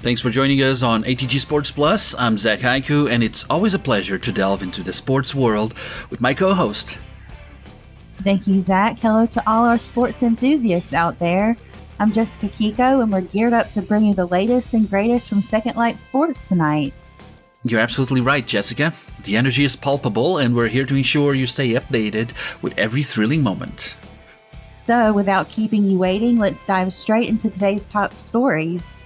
Thanks for joining us on ATG Sports Plus. I'm Zach Haiku, and it's always a pleasure to delve into the sports world with my co-host. Thank you, Zach. Hello to all our sports enthusiasts out there. I'm Jessica Kiko, and we're geared up to bring you the latest and greatest from Second Life Sports tonight. You're absolutely right, Jessica. The energy is palpable, and we're here to ensure you stay updated with every thrilling moment. So, without keeping you waiting, let's dive straight into today's top stories.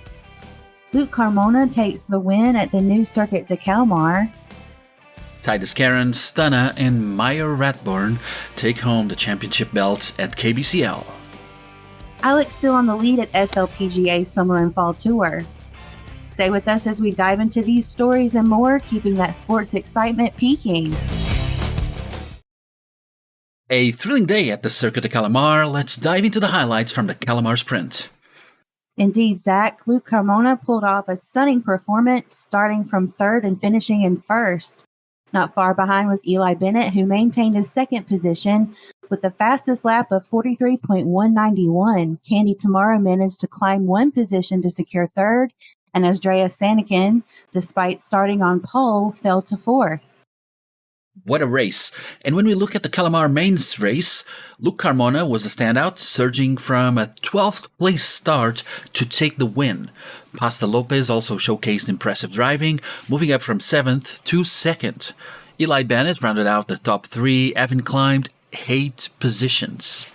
Luke Carmona takes the win at the new Circuit de Kalmar. Titus Karen, Stunna, and Meyer Ratburn take home the championship belts at KBCL. Alex still on the lead at SLPGA Summer and Fall Tour. Stay with us as we dive into these stories and more, keeping that sports excitement peaking. A thrilling day at the Circuit de Kalmar. Let's dive into the highlights from the Kalmar Sprint. Indeed, Zach. Luke Carmona pulled off a stunning performance, starting from third and finishing in first. Not far behind was Eli Bennett, who maintained his second position with the fastest lap of 43.191. Candy Tamara managed to climb one position to secure third, and Andreas Sanikin, despite starting on pole, fell to fourth. What a race. And when we look at the Kalmar mains race, Luke Carmona was the standout, surging from a 12th place start to take the win. Pasta Lopez also showcased impressive driving, moving up from 7th to 2nd. Eli Bennett rounded out the top 3, having climbed 8 positions.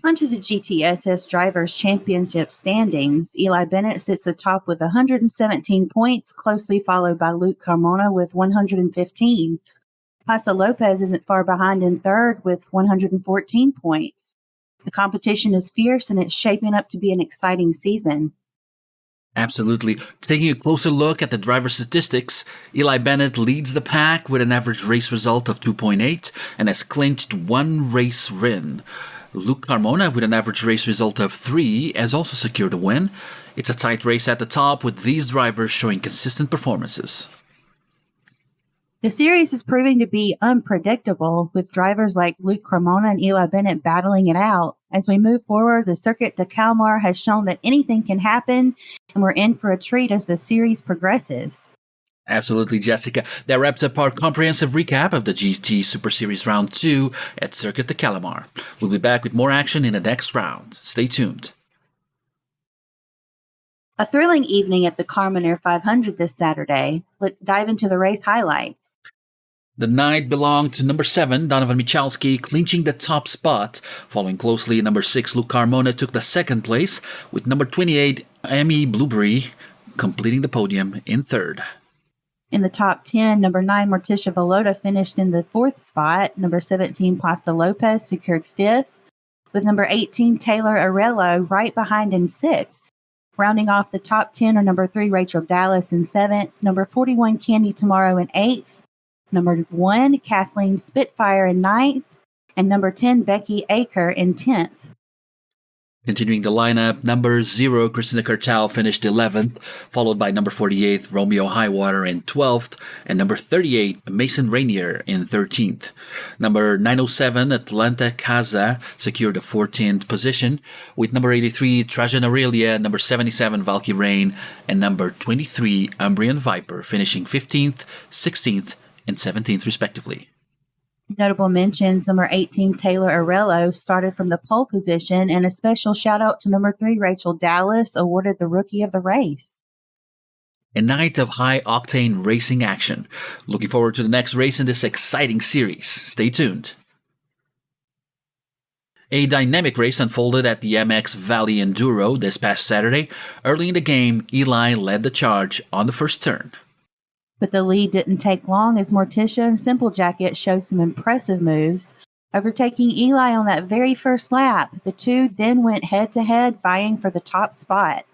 Onto the GTSS Drivers' Championship standings. Eli Bennett sits atop with 117 points, closely followed by Luke Carmona with 115. Pasta Lopez isn't far behind in third with 114 points. The competition is fierce, and it's shaping up to be an exciting season. Absolutely. Taking a closer look at the driver statistics, Eli Bennett leads the pack with an average race result of 2.8 and has clinched one race win. Luke Carmona, with an average race result of 3, has also secured a win. It's a tight race at the top, with these drivers showing consistent performances. The series is proving to be unpredictable, with drivers like Luke Carmona and Eli Bennett battling it out. As we move forward, the Circuit de Kalmar has shown that anything can happen, and we're in for a treat as the series progresses. Absolutely, Jessica. That wraps up our comprehensive recap of the GT Super Series Round 2 at Circuit de Kalmar. We'll be back with more action in the next round. Stay tuned. A thrilling evening at the CARMONAIR 500 this Saturday. Let's dive into the race highlights. The night belonged to number 7, Donovan Michalski, clinching the top spot. Following closely, number 6, Luke Carmona took the second place, with number 28, Amy Blueberry, completing the podium in third. In the top 10, number 9, Morticia Belota finished in the fourth spot. Number 17, Pasta Lopez secured fifth, with number 18, Taylor Arello, right behind in sixth. Rounding off the top 10 are number 3, Rachel Dallas in seventh, number 41, Candy Tomorrow in eighth, number 1, Kathleen Spitfire in ninth, and number 10, Becky Aker in 10th. Continuing the lineup, number 0, Christina Cartal finished 11th, followed by number 48, Romeo Highwater in 12th, and number 38, Mason Rainier in 13th. Number 907, Atlanta Casa, secured the 14th position, with number 83, Trajan Aurelia, number 77, Valky Rain, and number 23, Umbrian Viper, finishing 15th, 16th, and 17th respectively. Notable mentions, number 18, Taylor Arello, started from the pole position, and a special shout-out to number 3, Rachel Dallas, awarded the Rookie of the Race. A night of high-octane racing action. Looking forward to the next race in this exciting series. Stay tuned. A dynamic race unfolded at the MX Valley Enduro this past Saturday. Early in the game, Eli led the charge on the first turn. But the lead didn't take long as Morticia and Simple Jacket showed some impressive moves, overtaking Eli on that very first lap. The two then went head-to-head, vying for the top spot.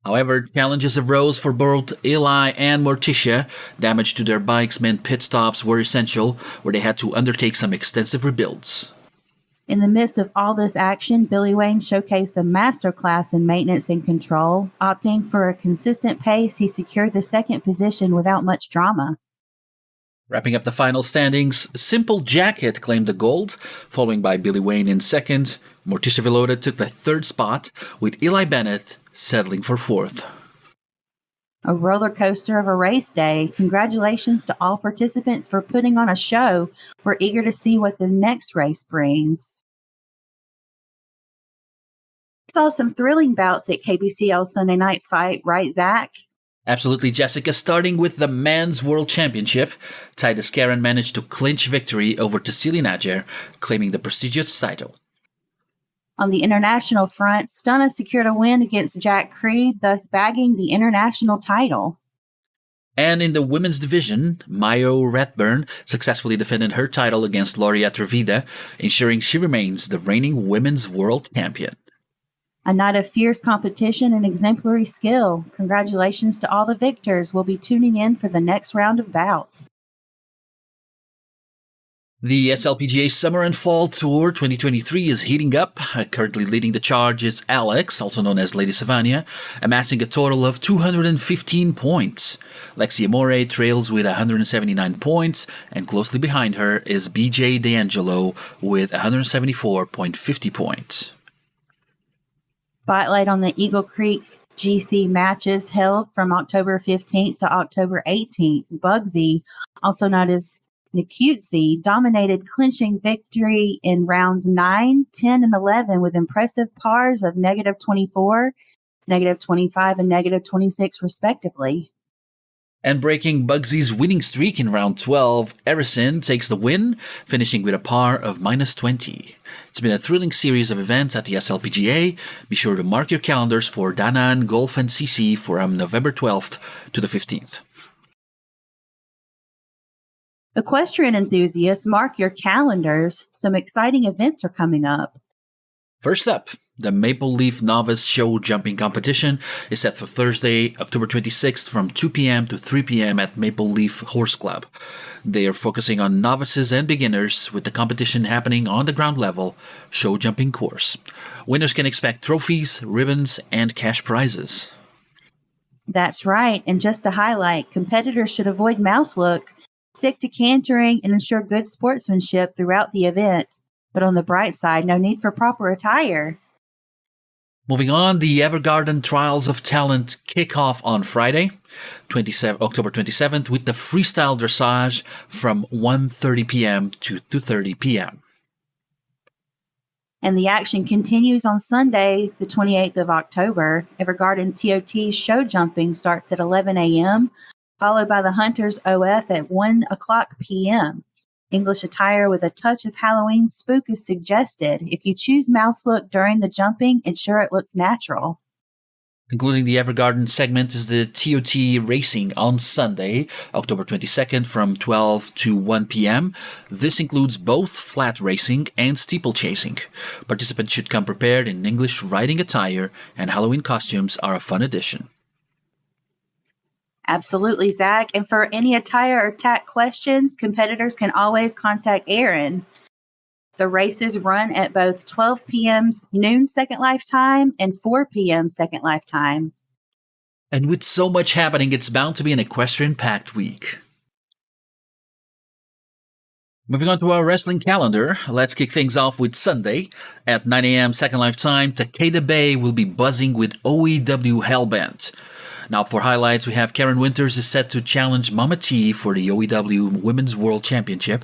However, challenges arose for both Eli and Morticia. Damage to their bikes meant pit stops were essential, where they had to undertake some extensive rebuilds. In the midst of all this action, Billy Wayne showcased a masterclass in maintenance and control. Opting for a consistent pace, he secured the second position without much drama. Wrapping up the final standings, Simple Jacket claimed the gold, following by Billy Wayne in second. Morticia Villoda took the third spot, with Eli Bennett settling for fourth. A roller coaster of a race day. Congratulations to all participants for putting on a show. We're eager to see what the next race brings. Saw some thrilling bouts at KBCL Sunday Night Fight, right, Zach? Absolutely, Jessica. Starting with the Men's World Championship, Titus Karen managed to clinch victory over Tassili Najer, claiming the prestigious title. On the international front, Stunna secured a win against Jack Creed, thus bagging the international title. And in the women's division, Mayo Rathburn successfully defended her title against Loria Trevida, ensuring she remains the reigning women's world champion. A night of fierce competition and exemplary skill. Congratulations to all the victors. We'll be tuning in for the next round of bouts. The SLPGA Summer and Fall Tour 2023 is heating up. Currently leading the charge is Alex, also known as Lady Savannah, amassing a total of 215 points. Lexi Amore trails with 179 points, and closely behind her is BJ D'Angelo with 174.50 points. Spotlight on the Eagle Creek GC matches held from October 15th to October 18th. Bugsy, also known as Nikutsi, dominated, clinching victory in rounds 9, 10, and 11 with impressive pars of -24, -25, and -26 respectively. And breaking Bugsy's winning streak in round 12, Erison takes the win, finishing with a par of -20. It's been a thrilling series of events at the SLPGA. Be sure to mark your calendars for Danaan Golf and CC from November 12th to the 15th. Equestrian enthusiasts, mark your calendars. Some exciting events are coming up. First up, the Maple Leaf Novice Show Jumping Competition is set for Thursday, October 26th from 2 p.m. to 3 p.m. at Maple Leaf Horse Club. They are focusing on novices and beginners, with the competition happening on the ground level show jumping course. Winners can expect trophies, ribbons, and cash prizes. That's right. And just to highlight, competitors should avoid mouse look, stick to cantering, and ensure good sportsmanship throughout the event. But on the bright side, no need for proper attire. Moving on, the Evergarden Trials of Talent kick off on Friday, October 27th, with the freestyle dressage from 1:30 p.m. to 2:30 p.m. And the action continues on Sunday, the 28th of October. Evergarden TOT show jumping starts at 11 a.m., followed by the Hunters OF at 1 o'clock p.m. English attire with a touch of Halloween spook is suggested. If you choose mouse look during the jumping, ensure it looks natural. Concluding the Evergarden segment is the TOT Racing on Sunday, October 22nd from 12 to 1 p.m. This includes both flat racing and steeplechasing. Participants should come prepared in English riding attire, and Halloween costumes are a fun addition. Absolutely, Zach. And for any attire or tack questions, competitors can always contact Aaron. The races run at both 12 p.m. noon Second Life time and 4 p.m. Second Life time. And with so much happening, it's bound to be an equestrian-packed week. Moving on to our wrestling calendar, let's kick things off with Sunday. At 9 a.m. Second Life time, Takeda Bay will be buzzing with OEW Hellbent. Now for highlights, we have Karen Winters is set to challenge Mama T for the OEW Women's World Championship.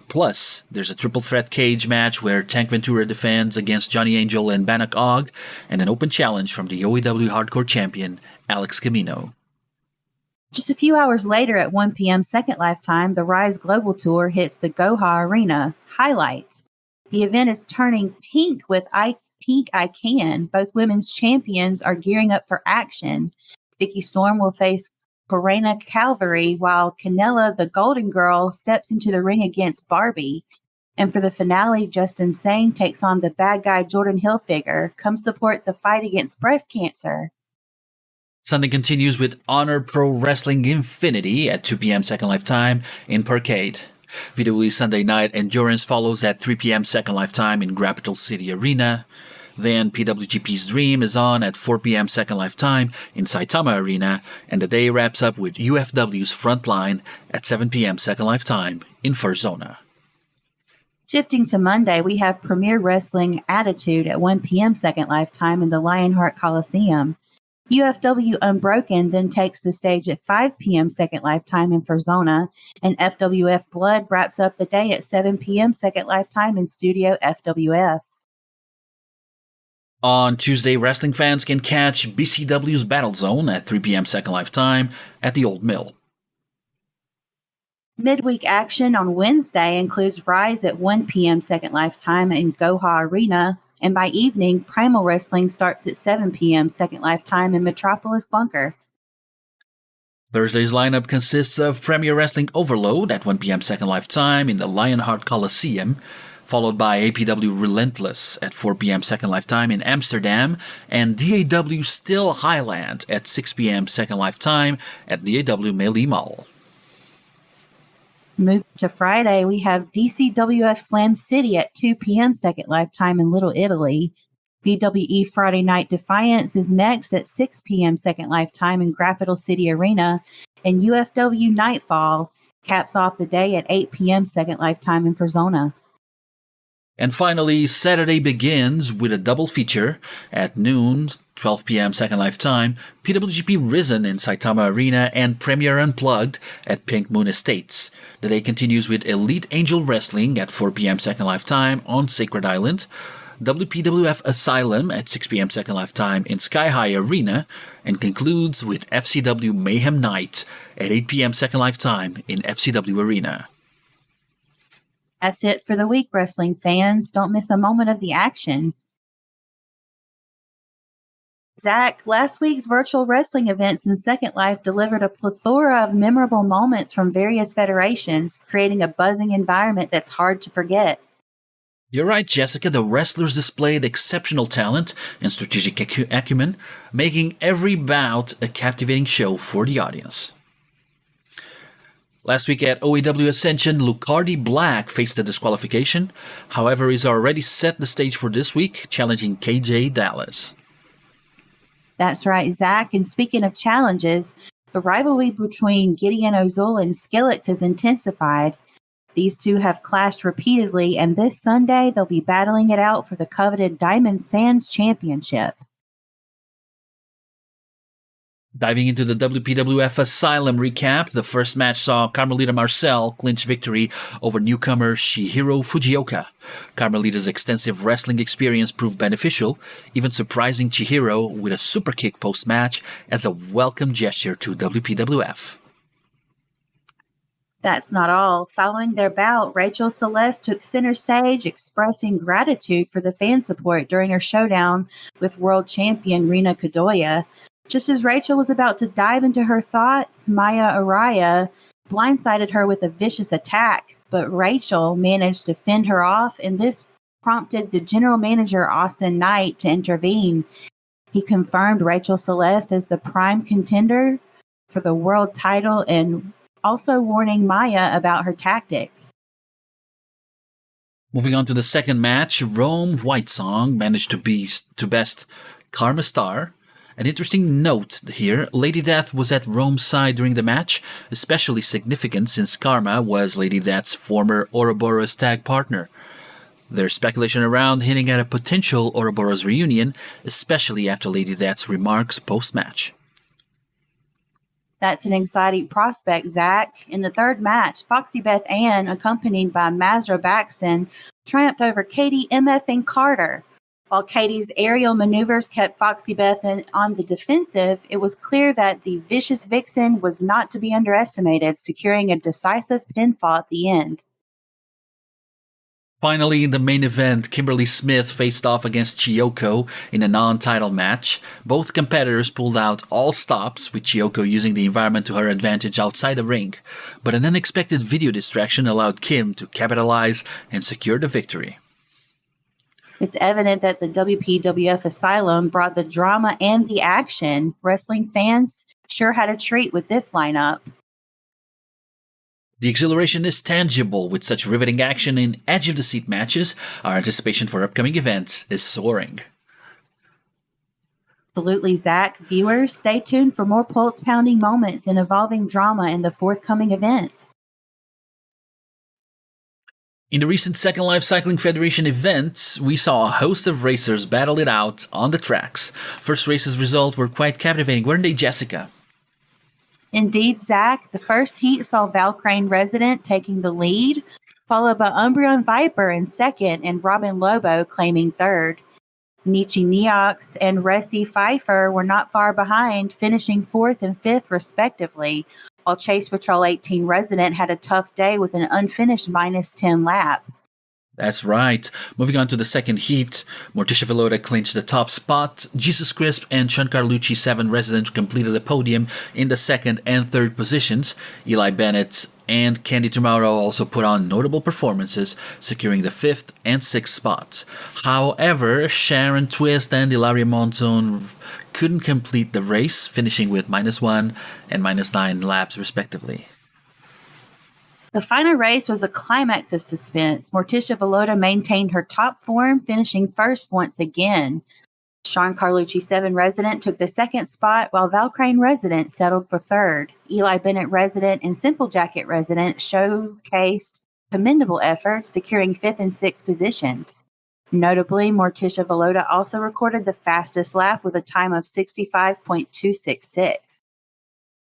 Plus, there's a triple threat cage match where Tank Ventura defends against Johnny Angel and Bannock Og, and an open challenge from the OEW Hardcore Champion, Alex Camino. Just a few hours later at 1 p.m. Second Life time, the Rise Global Tour hits the Goha Arena. Highlight: the event is turning pink with Pink I Can. Both women's champions are gearing up for action. Vicky Storm will face Corena Calvary, while Canella, the Golden Girl, steps into the ring against Barbie. And for the finale, Justin Sane takes on the bad guy Jordan Hilfiger. Come support the fight against breast cancer. Sunday continues with Honor Pro Wrestling Infinity at 2 p.m. Second Life time in Parkade. Vidui Sunday Night Endurance follows at 3 p.m. Second Life time in Capital City Arena. Then PWGP's Dream is on at 4 p.m. Second Life Time in Saitama Arena, and the day wraps up with UFW's Frontline at 7 p.m. Second Life Time in Furzona. Shifting to Monday, we have Premier Wrestling Attitude at 1 p.m. Second Life Time in the Lionheart Coliseum. UFW Unbroken then takes the stage at 5 p.m. Second Life Time in Furzona, and FWF Blood wraps up the day at 7 p.m. Second Life Time in Studio FWF. On Tuesday, wrestling fans can catch BCW's Battle Zone at 3 p.m. Second Life Time at the Old Mill. Midweek action on Wednesday includes Rise at 1 p.m. Second Life Time in Goha Arena, and by evening, Primal Wrestling starts at 7 p.m. Second Life Time in Metropolis Bunker. Thursday's lineup consists of Premier Wrestling Overload at 1 p.m. Second Life Time in the Lionheart Coliseum, followed by APW Relentless at 4 p.m. Second Life Time in Amsterdam, and DAW Still Highland at 6 p.m. Second Life Time at DAW Melee Mall. Moving to Friday, we have DCWF Slam City at 2 p.m. Second Life Time in Little Italy. BWE Friday Night Defiance is next at 6 p.m. Second Life Time in Capital City Arena. And UFW Nightfall caps off the day at 8 p.m. Second Life Time in Furzona. And finally, Saturday begins with a double feature at noon, 12 p.m. Second Life Time, PWGP Risen in Saitama Arena, and Premier Unplugged at Pink Moon Estates. The day continues with Elite Angel Wrestling at 4 p.m. Second Life Time on Sacred Island, WPWF Asylum at 6 p.m. Second Life Time in Sky High Arena, and concludes with FCW Mayhem Night at 8 p.m. Second Life Time in FCW Arena. That's it for the week, wrestling fans. Don't miss a moment of the action. Zach, last week's virtual wrestling events in Second Life delivered a plethora of memorable moments from various federations, creating a buzzing environment that's hard to forget. You're right, Jessica. The wrestlers displayed exceptional talent and strategic acumen, making every bout a captivating show for the audience. Last week at OAW Ascension, Lucardi Black faced a disqualification. However, he's already set the stage for this week, challenging KJ Dallas. That's right, Zach. And speaking of challenges, the rivalry between Gideon Ozul and Skillix has intensified. These two have clashed repeatedly, and this Sunday they'll be battling it out for the coveted Diamond Sands Championship. Diving into the WPWF Asylum recap, the first match saw Carmelita Marcel clinch victory over newcomer Shihiro Fujioka. Carmelita's extensive wrestling experience proved beneficial, even surprising Chihiro with a super kick post-match as a welcome gesture to WPWF. That's not all. Following their bout, Rachel Celeste took center stage, expressing gratitude for the fan support during her showdown with world champion Rina Kadoya. Just as Rachel was about to dive into her thoughts, Maya Araya blindsided her with a vicious attack, but Rachel managed to fend her off, and this prompted the general manager, Austin Knight, to intervene. He confirmed Rachel Celeste as the prime contender for the world title and also warning Maya about her tactics. Moving on to the second match, Rome Whitesong managed to best Karma Star. An interesting note here, Lady Death was at Rome's side during the match, especially significant since Karma was Lady Death's former Ouroboros tag partner. There's speculation around hinting at a potential Ouroboros reunion, especially after Lady Death's remarks post-match. That's an exciting prospect, Zach. In the third match, Foxy Beth Ann, accompanied by Mazra Baxton, triumphed over Katie MF and Carter. While Katie's aerial maneuvers kept Foxy Beth on the defensive, it was clear that the vicious Vixen was not to be underestimated, securing a decisive pinfall at the end. Finally, in the main event, Kimberly Smith faced off against Chiyoko in a non-title match. Both competitors pulled out all stops, with Chiyoko using the environment to her advantage outside the ring. But an unexpected video distraction allowed Kim to capitalize and secure the victory. It's evident that the WPWF Asylum brought the drama and the action. Wrestling fans sure had a treat with this lineup. The exhilaration is tangible with such riveting action in edge-of-the-seat matches. Our anticipation for upcoming events is soaring. Absolutely, Zach. Viewers, stay tuned for more pulse-pounding moments and evolving drama in the forthcoming events. In the recent Second Life Cycling Federation events, we saw a host of racers battle it out on the tracks. First race's results were quite captivating, weren't they, Jessica? Indeed, Zach. The first heat saw Valcrane Resident taking the lead, followed by Umbreon Viper in second and Robin Lobo claiming third. Nietzsche Neox and Ressi Pfeiffer were not far behind, finishing fourth and fifth respectively, while Chase Patrol 18 Resident had a tough day with an unfinished -10 lap. That's right. Moving on to the second heat, Morticia Velota clinched the top spot. Jesus Crisp and Sean Carlucci 7 Resident completed the podium in the second and third positions. Eli Bennett and Candy Tomorrow also put on notable performances, securing the fifth and sixth spots. However, Sharon Twist and Ilaria Monzon couldn't complete the race, finishing with -1 and -9 laps respectively. The final race was a climax of suspense. Morticia Velota maintained her top form, finishing first once again. Sean Carlucci 7 Resident took the second spot, while Valcrane Resident settled for third. Eli Bennett Resident and Simple Jacket Resident showcased commendable effort, securing fifth and sixth positions. Notably, Morticia Velota also recorded the fastest lap with a time of 65.266.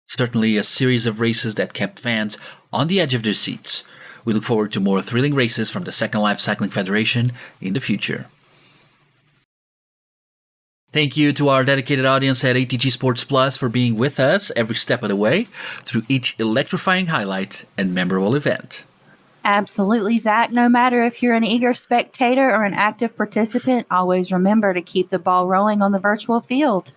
Certainly a series of races that kept fans on the edge of their seats. We look forward to more thrilling races from the Second Life Cycling Federation in the future. Thank you to our dedicated audience at ATG Sports Plus for being with us every step of the way through each electrifying highlight and memorable event. Absolutely, Zach. No matter if you're an eager spectator or an active participant, always remember to keep the ball rolling on the virtual field.